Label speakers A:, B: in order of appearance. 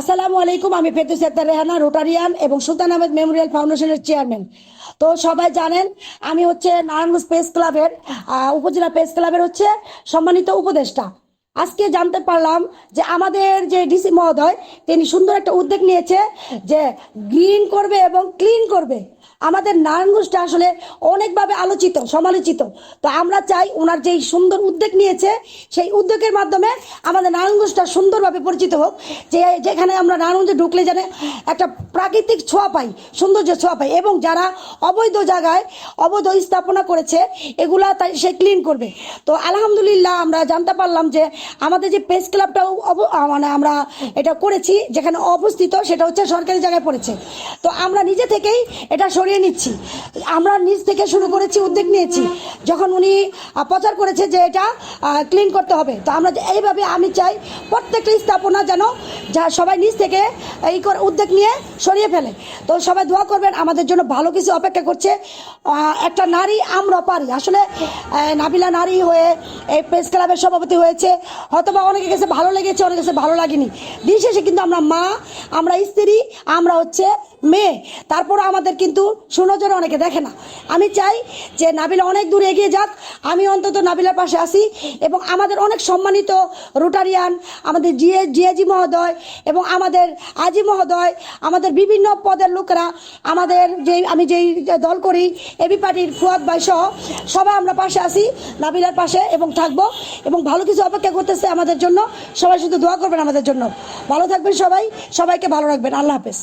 A: আসসালামু আলাইকুম। আমি ফেরদৌসী আক্তার রেহানা, রোটারিয়ান এবং সুলতান আহমেদ মেমোরিয়াল ফাউন্ডেশনের চেয়ারম্যান। তো সবাই জানেন আমি হচ্ছে নারায়ণগঞ্জ প্রেস ক্লাবের উপজেলা প্রেস ক্লাবের হচ্ছে সম্মানিত উপদেষ্টা। আজকে জানতে পারলাম যে আমাদের যে ডিসি মহোদয় তিনি সুন্দর একটা উদ্যোগ নিয়েছে যে গ্রিন করবে এবং ক্লিন করবে। আমাদের নারায়ণগঞ্জটা আসলে অনেকভাবে আলোচিত সমালোচিত। তো আমরা চাই ওনার যেই সুন্দর উদ্যোগ নিয়েছে সেই উদ্যোগের মাধ্যমে আমাদের নারায়ণগঞ্জটা সুন্দরভাবে পরিচিত হোক, যে যেখানে আমরা নারায়ণগঞ্জে ঢুকলে যেন একটা প্রাকৃতিক ছোঁয়া পাই, সৌন্দর্য ছোঁয়া পাই, এবং যারা অবৈধ জায়গায় অবৈধ স্থাপনা করেছে এগুলা তাই সে ক্লিন করবে। তো আলহামদুলিল্লাহ আমরা জানতে পারলাম যে আমাদের যে প্রেস ক্লাবটাও মানে আমরা এটা করেছি, যেখানে অবস্থিত সেটা হচ্ছে সরকারি জায়গায় পড়েছে। তো আমরা নিজে থেকেই এটা সরিয়ে নিচ্ছি, আমরা নিজ থেকে শুরু করেছি, উদ্যোগ নিয়েছি যখন উনি প্রচার করেছে যে এটা ক্লিন করতে হবে। তো আমরা এইভাবে আমি চাই প্রত্যেকটা স্থাপনা যেন যা সবাই নিজ থেকে এই করে উদ্যোগ নিয়ে সরিয়ে ফেলে। তো সবাই দোয়া করবেন, আমাদের জন্য ভালো কিছু অপেক্ষা করছে। একটা নারী আমরা পারি আসলে, নাবিলা নারী হয়ে এই প্রেস ক্লাবের সভাপতি হয়েছে, হয়তোবা অনেকের কাছে ভালো লেগেছে, অনেকের কাছে ভালো লাগেনি। দিন শেষে কিন্তু আমরা মা, আমরা স্ত্রী, আমরা হচ্ছে মেয়ে, তারপর আমাদের কিন্তু সুনজরে অনেকে দেখে না। আমি চাই যে নাবিলা অনেক দূর এগিয়ে যাক, আমি অন্তত নাবিলার পাশে আসি, এবং আমাদের অনেক সম্মানিত রোটারিয়ান, আমাদের জিয়াজি মহোদয় এবং আমাদের আজি মহোদয়, আমাদের বিভিন্ন পদের লোকেরা, আমাদের আমি যেই দল করি এবি পার্টির ফুয়াদ ভাই সহ সবাই আমরা পাশে আসি নাবিলার পাশে এবং থাকবো, এবং ভালো কিছু অপেক্ষা করতেছে আমাদের জন্য। সবাই শুধু দোয়া করবেন আমাদের জন্য। ভালো থাকবেন সবাই, সবাইকে ভালো রাখবেন। আল্লাহ হাফেজ।